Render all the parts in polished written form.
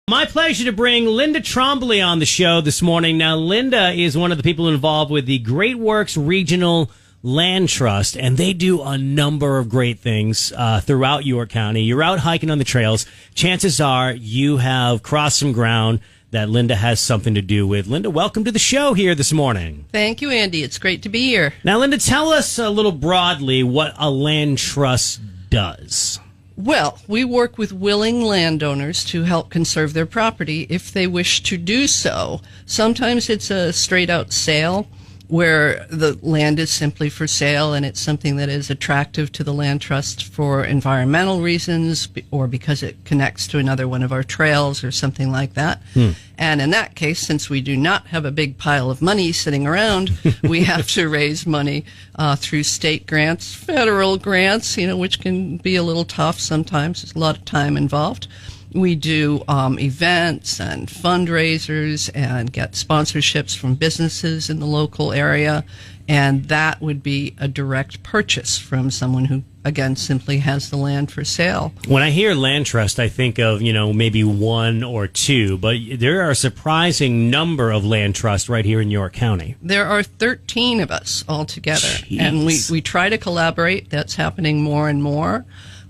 My pleasure to bring Linda Trombley on the show this morning. Now, Linda is one of the people involved with the Great Works Regional Land Trust, and they do a number of great things throughout York County. You're out hiking on the trails. Chances are you have crossed some ground that Linda has something to do with. Linda, welcome to the show here this morning. Thank you, Andy. It's great to be here. Now, Linda, tell us a little broadly what a land trust does. Well, we work with willing landowners to help conserve their property if they wish to do so. Sometimes it's a straight-out sale where the land is simply for sale and it's something that is attractive to the land trust for environmental reasons or because it connects to another one of our trails or something like that. And in that case, since we do not have a big pile of money sitting around, we have to raise money through state grants, federal grants, which can be a little tough sometimes. There's a lot of time involved. We do events and fundraisers and get sponsorships from businesses in the local area, and that would be a direct purchase from someone who, again, simply has the land for sale. When I hear land trust, I think of, maybe one or two, but there are a surprising number of land trusts right here in York County. There are 13 of us altogether, Jeez. and we try to collaborate. That's happening more and more.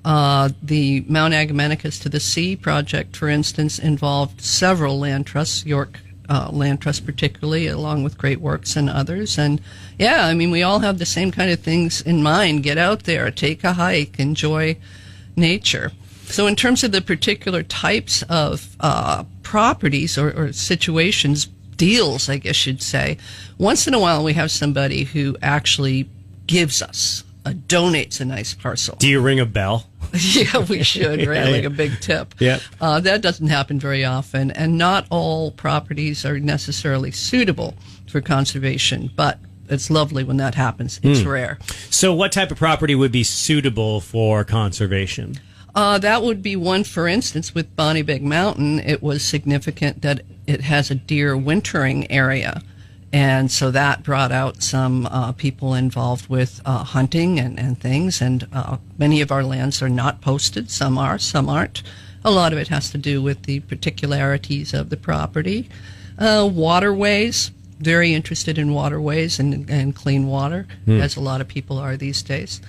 The Mount Agamenticus to the Sea project, for instance, involved several land trusts, York Land Trust particularly, along with Great Works and others. And yeah, we all have the same kind of things in mind. Get out there, take a hike, enjoy nature. So in terms of the particular types of properties or situations, deals, I guess you'd say, once in a while we have somebody who actually gives us donates a nice parcel. Do you ring a bell? Yeah, we should, right? Like a big tip. Yeah. That doesn't happen very often, and not all properties are necessarily suitable for conservation, but it's lovely when that happens. It's rare. So what type of property would be suitable for conservation? That would be one, for instance, with Bonnie Big Mountain. It was significant that it has a deer wintering area. And so that brought out some people involved with hunting and things. And many of our lands are not posted. Some are, some aren't. A lot of it has to do with the particularities of the property. Waterways, very interested in waterways and clean water, as a lot of people are these days.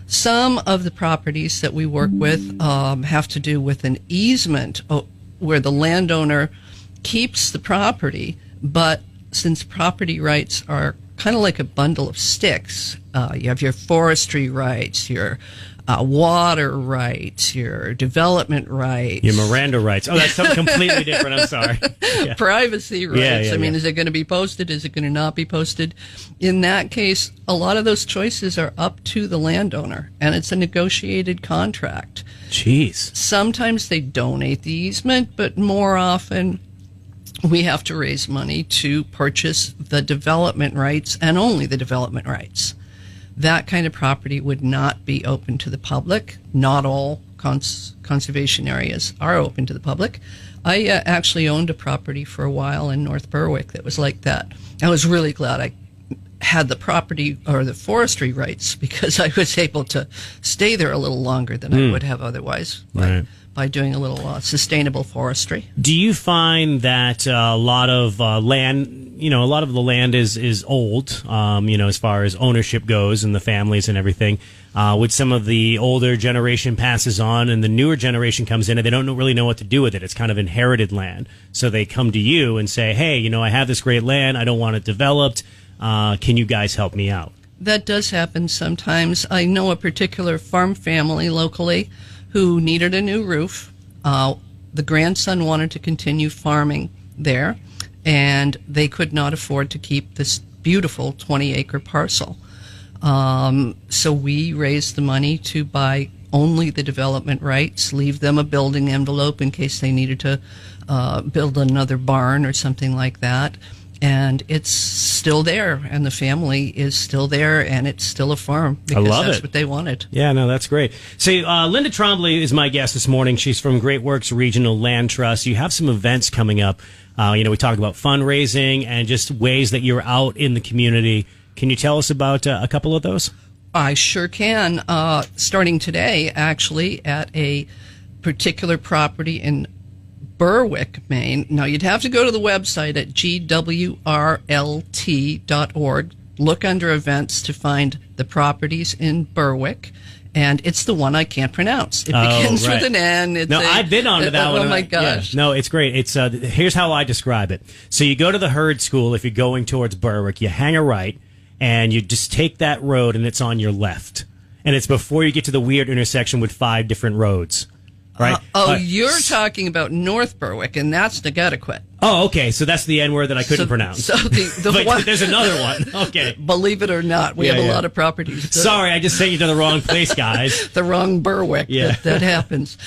Some of the properties that we work with have to do with an easement where the landowner keeps the property, but since property rights are kind of like a bundle of sticks, you have your forestry rights, your water rights, your development rights. Your Miranda rights. Oh, that's something completely different. I'm sorry. Yeah. Privacy rights. Yeah, Is it going to be posted? Is it going to not be posted? In that case, a lot of those choices are up to the landowner, and it's a negotiated contract. Jeez. Sometimes they donate the easement, but more often we have to raise money to purchase the development rights and only the development rights. That kind of property would not be open to the public. Not all conservation areas are open to the public. I actually owned a property for a while in North Berwick that was like that. I was really glad I had the property or the forestry rights because I was able to stay there a little longer than I would have otherwise. Right. By doing a little sustainable forestry. Do you find that a lot of land, a lot of the land is old, as far as ownership goes and the families and everything? With some of the older generation passes on and the newer generation comes in and they don't really know what to do with it. It's kind of inherited land. So they come to you and say, hey, I have this great land. I don't want it developed. Can you guys help me out? That does happen sometimes. I know a particular farm family locally who needed a new roof. The grandson wanted to continue farming there, and they could not afford to keep this beautiful 20-acre parcel. So we raised the money to buy only the development rights, leave them a building envelope in case they needed to build another barn or something like that. And it's still there, and the family is still there, and it's still a farm because that's what they wanted. Yeah, no, that's great. So Linda Trombley is my guest this morning. She's from Great Works Regional Land Trust. You have some events coming up. We talked about fundraising and just ways that you're out in the community. Can you tell us about a couple of those? I sure can. Starting today, actually, at a particular property in Berwick, Maine. Now, you'd have to go to the website at gwrlt.org, look under events to find the properties in Berwick. And it's the one I can't pronounce. It begins with an N. I've been on to that one. Oh, my gosh. Yeah. No, it's great. It's here's how I describe it. So you go to the Herd School if you're going towards Berwick. You hang a right, and you just take that road, and it's on your left. And it's before you get to the weird intersection with 5 different roads. Right? You're talking about North Berwick, and that's Nagedaquit. Oh, okay. So that's the N word that I couldn't pronounce. So but one, there's another one. Okay. Believe it or not, we have a lot of properties. Sorry, I just sent you to the wrong place, guys. The wrong Berwick. Yeah. That happens.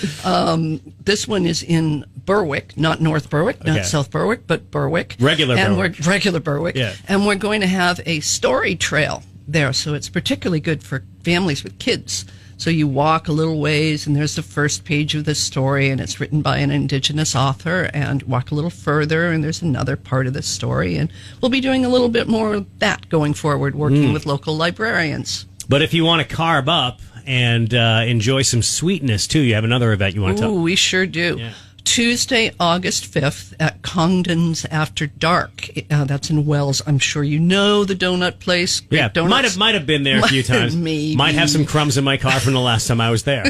This one is in Berwick, not North Berwick, not South Berwick, but Berwick. Regular Berwick. Yeah. And we're going to have a story trail there, so it's particularly good for families with kids. So you walk a little ways, and there's the first page of the story, and it's written by an Indigenous author, and walk a little further, and there's another part of the story, and we'll be doing a little bit more of that going forward, working with local librarians. But if you want to carb up and enjoy some sweetness, too, you have another event you want to talk about. We sure do. Yeah. Tuesday, August 5th at Congdon's After Dark. That's in Wells. I'm sure you know the donut place. Great donuts. Might have been there a few times. Maybe. Might have some crumbs in my car from the last time I was there.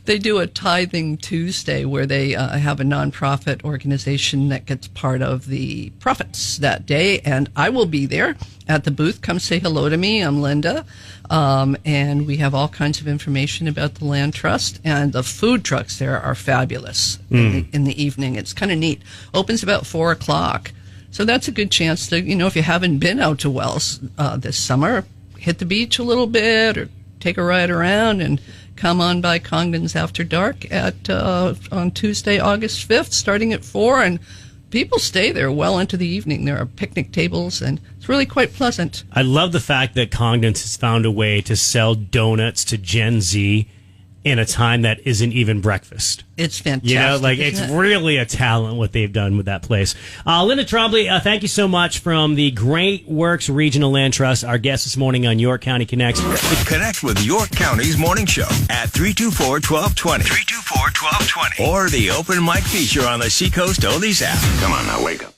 They do a Tithing Tuesday where they have a nonprofit organization that gets part of the profits that day, and I will be there at the booth. Come say hello to me. I'm Linda. And we have all kinds of information about the land trust, and the food trucks there are fabulous in the evening. It's kind of neat. Opens about 4:00. So that's a good chance to, if you haven't been out to Wells this summer, hit the beach a little bit or take a ride around and come on by Congdon's After Dark on Tuesday, August 5th, starting at 4, and people stay there well into the evening. There are picnic tables, and it's really quite pleasant. I love the fact that Congdon's has found a way to sell donuts to Gen Z in a time that isn't even breakfast. It's fantastic. It's really a talent what they've done with that place. Linda Trombley, thank you so much from the Great Works Regional Land Trust, our guest this morning on York County Connects. Connect with York County's morning show at 324-1220. 324-1220. Or the open mic feature on the Seacoast Oldies app. Come on now, wake up.